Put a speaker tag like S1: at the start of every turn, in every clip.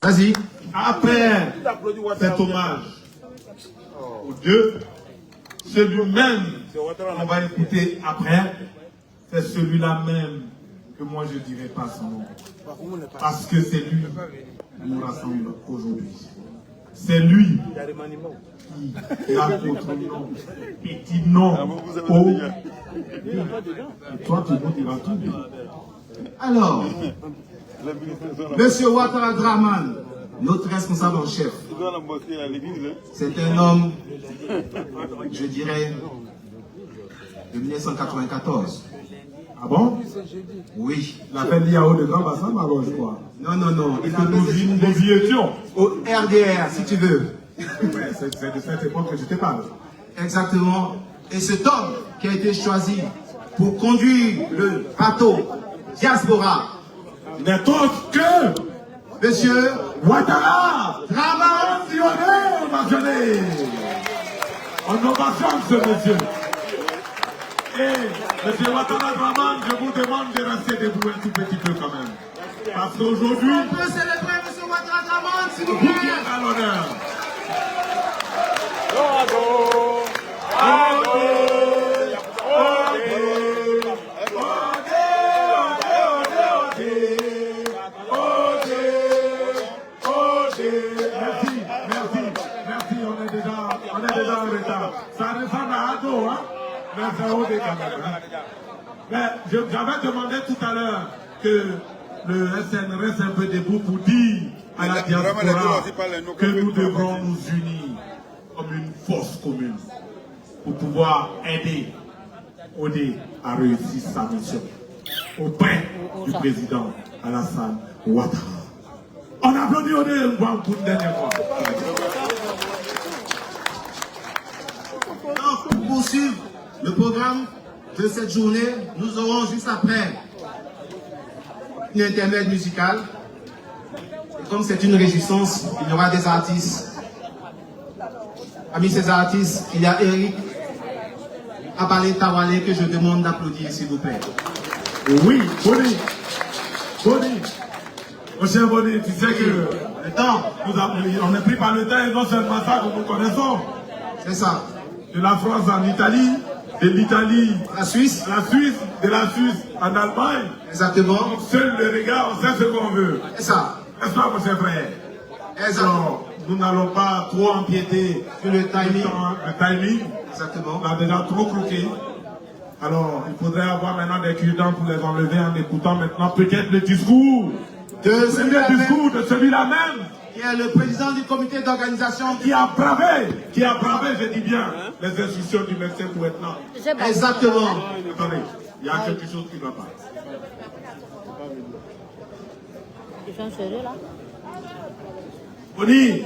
S1: Vas-y.
S2: Après cet hommage aux deux, celui-même qu'on va écouter après, c'est celui-là même que moi je ne dirai pas son nom. Parce que c'est lui qui nous rassemble aujourd'hui. C'est lui qui a notre nom, petit nom, haut. Et toi, tu nous diras tout.
S1: Alors, Monsieur Ouattara Draman, notre responsable en chef, c'est un homme, je dirais, de 1994.
S2: Ah bon?
S1: Oui.
S2: Il a fait l'IAO de Grand Bassin, alors je crois.
S1: Non, non, non. Il a
S2: nous y étions.
S1: Au RDR, si tu veux.
S2: Ouais, c'est de cette époque que je te parle.
S1: Exactement. Et cet homme qui a été choisi pour conduire le bateau Diaspora
S2: n'est autre que
S1: Monsieur
S2: Ouattara
S1: Draman.
S2: Ovationné. On ovationne ce monsieur. Et monsieur Ouattara Draman, je vous demande de rester debout un tout petit peu quand même. Parce qu'aujourd'hui,
S1: On peut célébrer monsieur Ouattara Draman, s'il vous
S2: vous
S1: plaît.
S2: qui êtes à l'honneur. Merci, on est déjà en retard. Ça ressemble à Ado, hein? Mais c'est haut des caméras. Mais j'avais demandé tout à l'heure que le SN reste un peu debout pour dire à la diaspora que nous devrons nous unir comme une force commune pour pouvoir aider Odé à réussir sa mission auprès du président Alassane Ouattara. On applaudit Odé pour une dernière fois.
S1: Alors, pour poursuivre le programme de cette journée, nous aurons juste après une intermède musicale. Et comme c'est une réjouissance, il y aura des artistes. Parmi ces artistes, il y a Eric Abalé Tawale que je demande d'applaudir, s'il vous plaît.
S2: Oui, Boni. Mon cher Boni, tu sais que le temps, on est pris par le temps et non seulement ça que nous connaissons.
S1: C'est ça.
S2: De la France en Italie, de l'Italie
S1: La Suisse.
S2: de la Suisse en Allemagne.
S1: Exactement.
S2: Seul le regard, on sait ce qu'on veut.
S1: C'est ça.
S2: N'est-ce pas, mon cher frère?
S1: Exactement.
S2: Alors, nous n'allons pas trop empiéter
S1: Sur le timing.
S2: le timing.
S1: Exactement.
S2: On a déjà trop croqué. Alors, il faudrait avoir maintenant des cure-dents pour les enlever en écoutant maintenant peut-être le discours.
S1: De
S2: Le
S1: celui-là
S2: premier
S1: même,
S2: discours de celui-là même.
S1: qui est le président du comité d'organisation.
S2: Qui a bravé, je dis bien, les instructions du médecin pour être là.
S1: Exactement.
S2: Attendez, il y a quelque chose qui ne va pas.
S3: Ils sont sérieux là?
S2: Boni,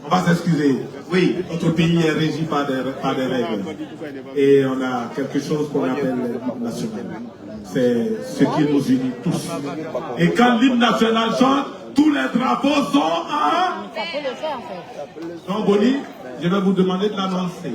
S2: on va s'excuser.
S1: Oui.
S2: Notre pays est régi par des règles. Et on a quelque chose qu'on appelle l'hymne national. C'est ce qui nous unit tous. Et quand l'hymne national chante, tous les drapeaux sont à...
S3: Ça peut le faire en fait.
S2: Donc Boni, je vais vous demander de l'annoncer.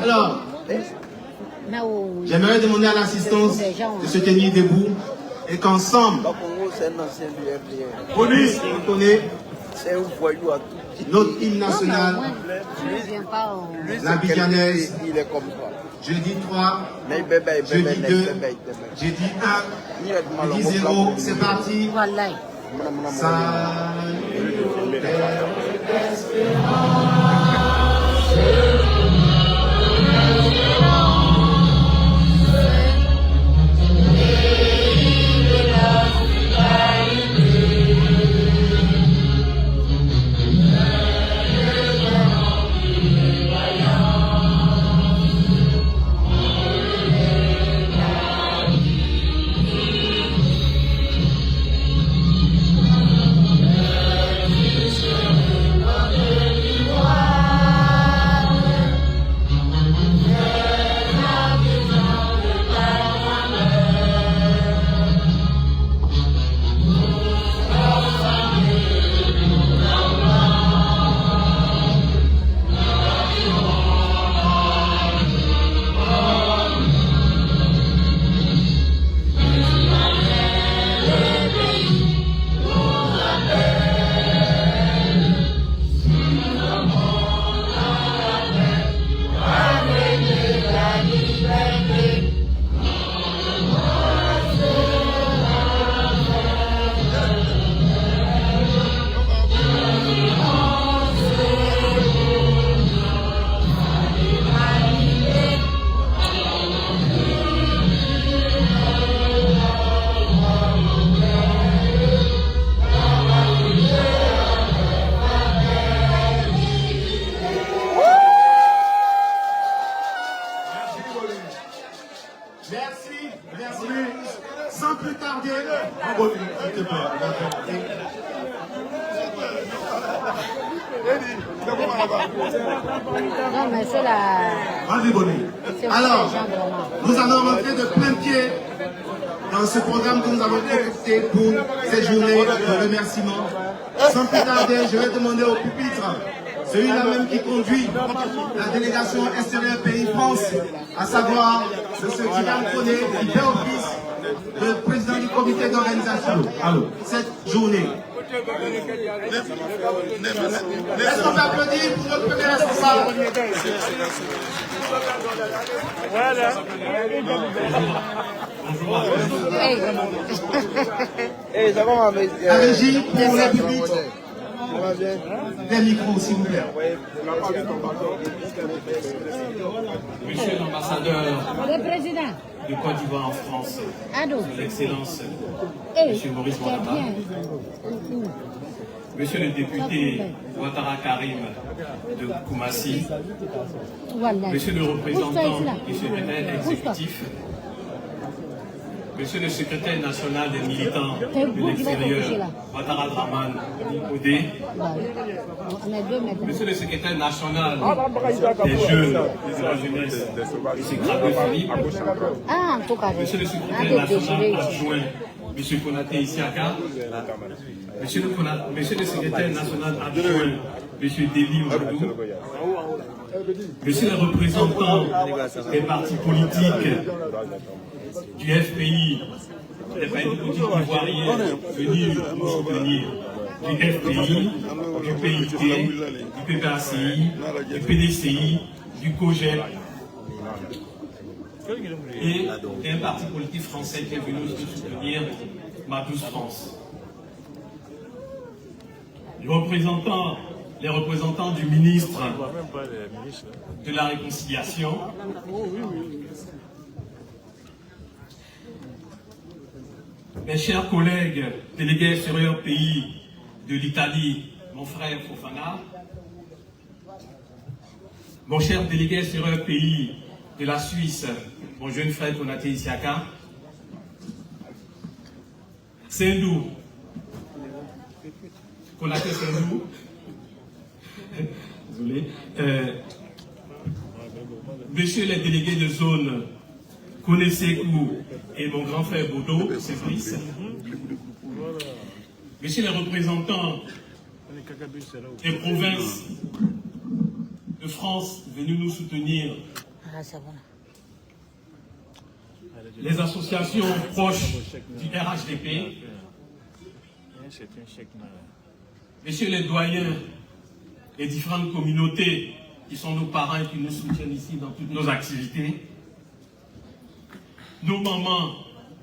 S1: Alors,
S3: Mais au...
S1: j'aimerais demander à l'assistance de se tenir debout et qu'ensemble,
S2: Boni,
S1: on connaît
S4: C'est un voyou à tout.
S1: notre hymne national,
S3: Tu ne viens pas au...
S1: la Bicanaise,
S4: Il est comme toi.
S1: jeudi 3,
S4: Mais bébé,
S1: jeudi
S4: bébé,
S1: 2,
S4: bébé.
S1: jeudi 1, jeudi 0, c'est parti.
S3: Voilà.
S1: Salut,
S3: Non, mais c'est la...
S1: Vas-y, Bonnie.
S3: c'est
S1: Alors,
S3: les gens vraiment.
S1: nous allons rentrer de plein pied dans ce programme que nous avons concocté pour cette journée de remerciement. Sans plus tarder, je vais demander au pupitre, celui-là même qui conduit la délégation extérieure pays France, à savoir M. Kylian Koné, qui fait office de président du comité d'organisation de cette journée. Est-ce qu'on peut applaudir pour notre premier responsable?
S4: Hey, ça va, mais.
S1: La régie pour la public.
S4: Ça va bien?
S1: Des micros, s'il vous plaît.
S5: Monsieur l'ambassadeur
S3: Le président.
S5: de Côte d'Ivoire en France,
S3: Ado.
S5: son Excellence,
S3: Eh,
S5: Monsieur Maurice
S3: c'est
S5: Ouattara,
S3: bien.
S5: Monsieur le député Ouattara Karim de Koumassi,
S3: Voilà.
S5: Monsieur le représentant
S3: Bouge-toi,
S5: du secrétaire exécutif, Monsieur le secrétaire national des militants de l'extérieur, Ouattara Draman Odé,
S3: On est deux maintenant.
S5: Monsieur le secrétaire national des jeunes de la jeunesse, M. Krabbe Philippe,
S3: Ah, en tout cas.
S5: Monsieur le secrétaire national adjoint, M. Konaté Isiaka, Monsieur le secrétaire national adjoint, M. Deli Oudou, Monsieur le représentant des partis politiques du FPI, des partis politiques ivoiriens venus nous soutenir, du FPI, du PIT, du PPACI, du PDCI, du COGEP, et un parti politique français qui est venu nous soutenir, Madouce France. Les représentants du ministre de la Réconciliation, mes chers collègues délégués extérieurs pays de l'Italie, mon frère Fofana, mon cher délégué extérieur pays de la Suisse, mon jeune frère Konaté Isiaka, Sendou, Konaté Sendou, désolé, messieurs les délégués de zone, Konesekou et mon grand frère Bodo, ses fils, messieurs les représentants des provinces de France venus nous soutenir,
S3: Ah, ça va.
S5: les associations proches du RHDP, messieurs les doyens, les différentes communautés qui sont nos parents et qui nous soutiennent ici dans toutes nos activités, nos mamans,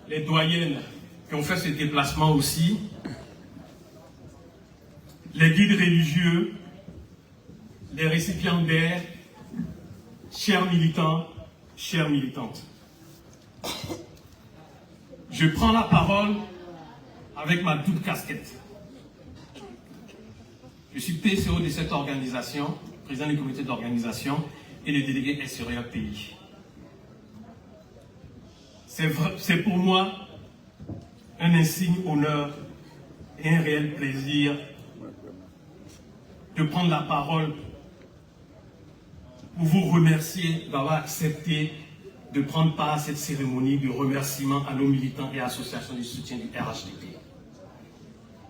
S5: les doyennes qui ont fait ce déplacement aussi, les guides religieux, les récipiendaires, chers militants, chères militantes. Je prends la parole avec ma double casquette. Je suis PCO de cette organisation, président du comité d'organisation et le délégué extérieur pays. C'est pour moi un insigne honneur et un réel plaisir de prendre la parole pour vous remercier d'avoir accepté de prendre part à cette cérémonie de remerciement à nos militants et associations de soutien du RHDP.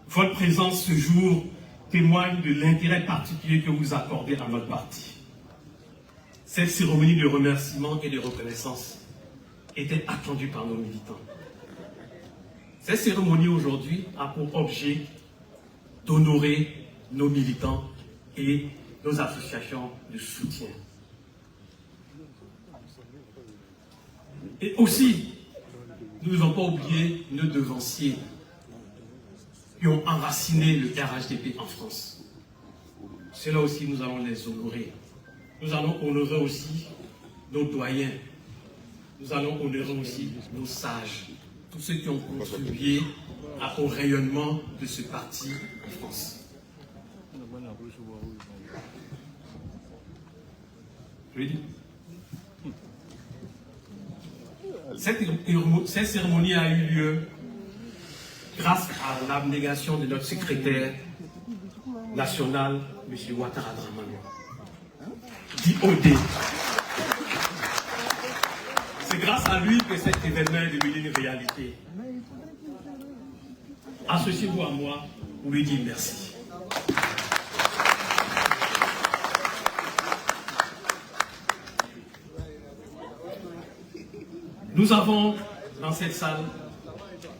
S5: Votre présence ce jour témoigne de l'intérêt particulier que vous accordez à notre parti. Cette cérémonie de remerciement et de reconnaissance était attendue par nos militants. Cette cérémonie aujourd'hui a pour objet d'honorer nos militants et nos associations de soutien. Et aussi, nous n'avons pas oublié nos devanciers qui ont enraciné le RHDP en France. Cela aussi, nous allons les honorer. Nous allons honorer aussi nos doyens. Nous allons honorer aussi nos sages, tous ceux qui ont contribué au rayonnement de ce parti en France. Je l'ai dit. Cette cérémonie a eu lieu grâce à l'abnégation de notre secrétaire, national, M. Ouattara Dramane, dit OD. C'est grâce à lui que cet événement est devenu une réalité. Associez-vous à moi pour lui dire merci. Nous avons dans cette salle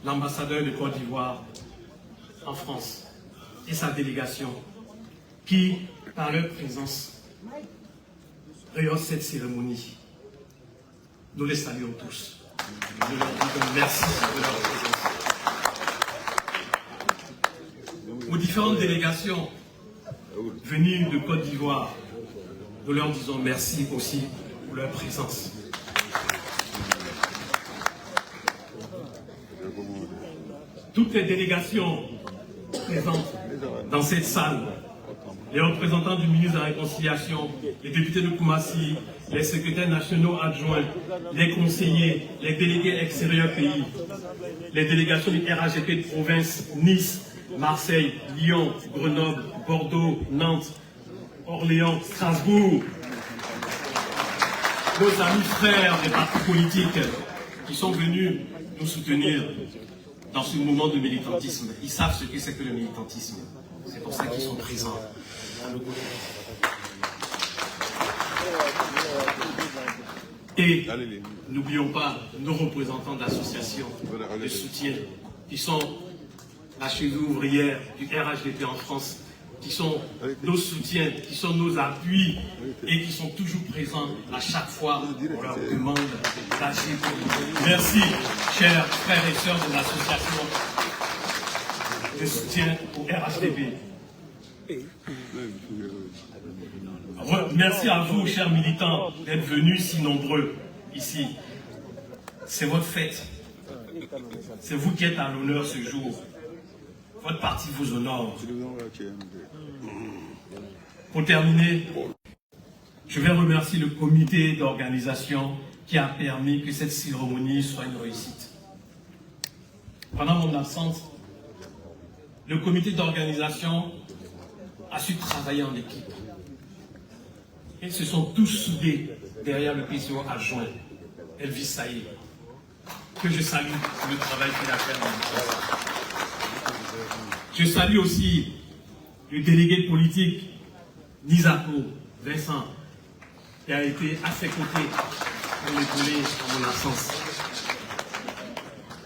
S5: l'ambassadeur de Côte d'Ivoire en France et sa délégation qui, par leur présence, rehaussent cette cérémonie. Nous les saluons tous. Nous leur disons merci de leur présence. Aux différentes délégations venues de Côte d'Ivoire, nous leur disons merci aussi pour leur présence. Toutes les délégations présentes dans cette salle, les représentants du ministre de la Réconciliation, les députés de Koumassi, les secrétaires nationaux adjoints, les conseillers, les délégués extérieurs pays, les délégations du RHDP de province, Nice, Marseille, Lyon, Grenoble, Bordeaux, Nantes, Orléans, Strasbourg, nos amis frères des partis politiques qui sont venus nous soutenir dans ce mouvement de militantisme. Ils savent ce que c'est que le militantisme. C'est pour ça qu'ils sont présents à nos côtés. Et n'oublions pas nos représentants d'associations de soutien qui sont la cheville ouvrière du RHDP en France, qui sont nos soutiens, qui sont nos appuis et qui sont toujours présents à chaque fois qu'on leur demande d'agir. Merci, chers frères et sœurs de l'association de soutien au RHDP. Merci à vous, chers militants, d'être venus si nombreux ici. C'est votre fête. C'est vous qui êtes à l'honneur ce jour. Votre parti vous honore. Pour terminer, je vais remercier le comité d'organisation qui a permis que cette cérémonie soit une réussite. Pendant mon absence, le comité d'organisation a su travailler en équipe. Ils se sont tous soudés derrière le PCO adjoint, Elvis Saïd, que je salue pour le travail qu'il a fait dans le processus. Je salue aussi le délégué politique Nizako, Vincent, qui a été à ses côtés pour m'épauler en mon absence.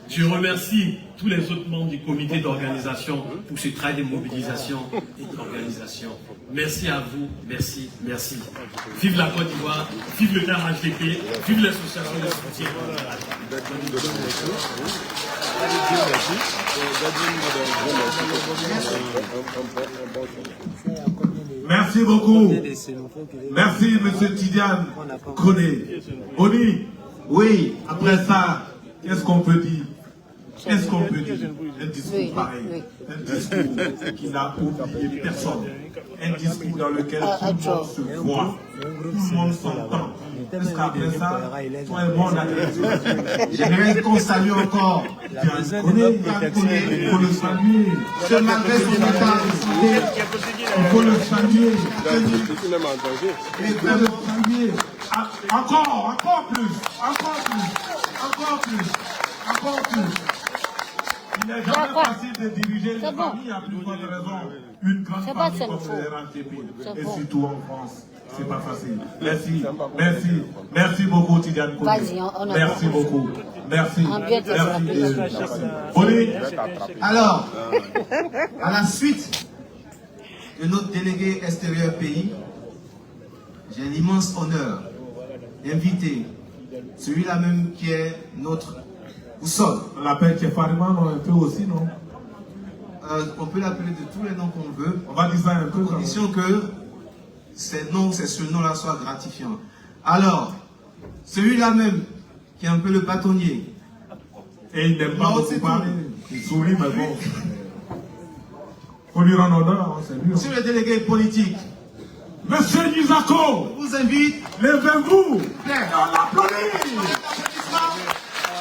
S5: Je remercie tous les autres membres du comité d'organisation pour ce travail de mobilisation et d'organisation. Merci à vous, merci, merci. Vive la Côte d'Ivoire, vive le RHDP, vive l'association de soutien.
S2: Merci beaucoup. Merci, M. Tidiane Koné. Oni, oui, après ça, qu'est-ce qu'on peut dire? Qu'est-ce qu'on peut dire? Un discours pareil, un discours qui n'a oublié personne, un discours dans lequel tout le monde se voit, tout le monde s'entend. Est-ce qu'après ça, toi et moi, on a des...
S1: J'aimerais qu'on salue encore
S2: Tidiane Koné, il faut le saluer.
S1: que malgré son état de santé,
S2: Il faut le saluer.
S1: et vraiment
S2: Saluer. Encore plus. Il n'est jamais facile de diriger une famille à plus forte raison. Une grande famille comme le RHDP. Et surtout en France. C'est pas facile. Merci beaucoup, Tidiane Koné. Merci beaucoup. Merci. Oli.
S1: Alors, à la suite de notre délégué extérieur pays, j'ai l'immense honneur d'inviter celui-là même qui est notre boussole.
S2: On l'appelle Tchefarima, non, un peu aussi, non?
S1: On peut l'appeler de tous les noms qu'on veut,
S2: On va dire ça un peu
S1: à
S2: comme
S1: condition que ce nom-là soit gratifiant. Alors, celui-là même qui est un peu le bâtonnier.
S2: Et il n'aime pas beaucoup parler. Il sourit, mais bon. Faut lui rendre honneur, hein, c'est lui.
S1: Monsieur le délégué politique,
S2: Monsieur Nizako,
S1: je vous invite,
S2: levez-vous.
S1: Claire,
S2: Et on l'applaudit.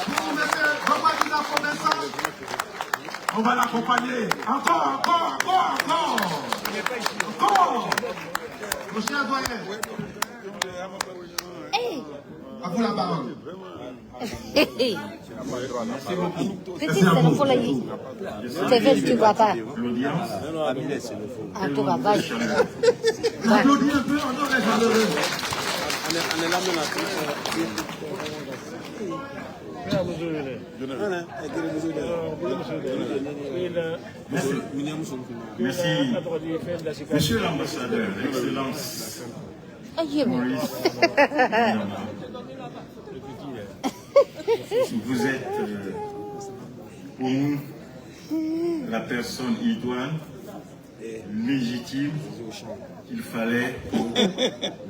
S1: pour monsieur Romain Vincent.
S2: On va l'accompagner. Encore.
S1: Mon cher doyen,
S3: Hey!
S1: à vous la parole.
S3: Petit, c'est le folie. C'est vrai, tu vois pas.
S5: L'audience,
S3: En tout cas, vache.
S1: Applaudis un peu, on est chaleureux.
S5: merci. Monsieur l'ambassadeur, Excellence
S3: Aïe, mais.
S5: Maurice, vous êtes pour nous la personne idoine, légitime qu'il fallait pour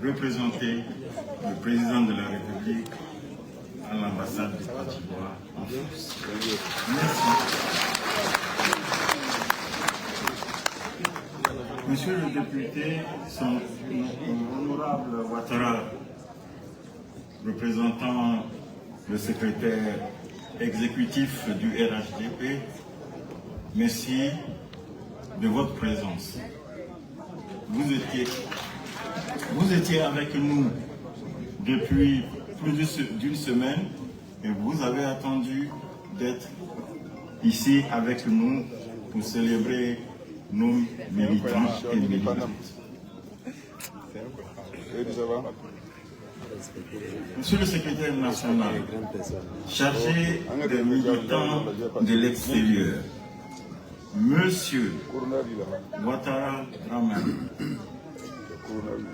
S5: représenter le président de la République à l'ambassade du Côte d'Ivoire en France. Merci. Monsieur le député, son honorable Ouattara, représentant le secrétaire exécutif du RHDP, merci de votre présence. Vous étiez avec nous depuis plus d'une semaine et vous avez attendu d'être ici avec nous pour célébrer nos militants et militantes. Monsieur le secrétaire national, chargé des militants de l'extérieur, Monsieur Ouattara Dramane,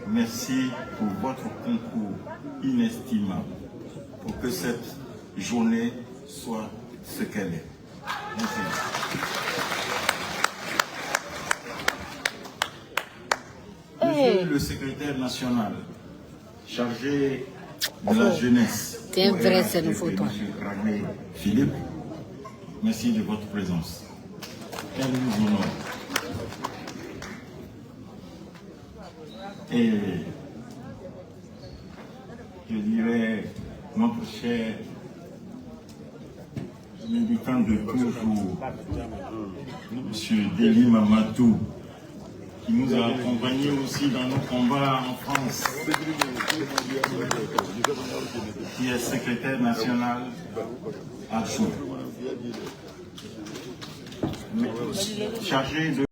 S5: merci pour votre concours inestimable pour que cette journée soit ce qu'elle est. Merci. Monsieur le secrétaire national, chargé de la jeunesse,
S3: C'est vrai, c'est une photo.
S5: Monsieur Ragné Philippe, merci de votre présence. Elle nous honore. Et je dirais, notre cher militant de toujours, Monsieur Deli Mamadou, qui nous a accompagnés aussi dans nos combats en France, qui est secrétaire national adjoint, chargé de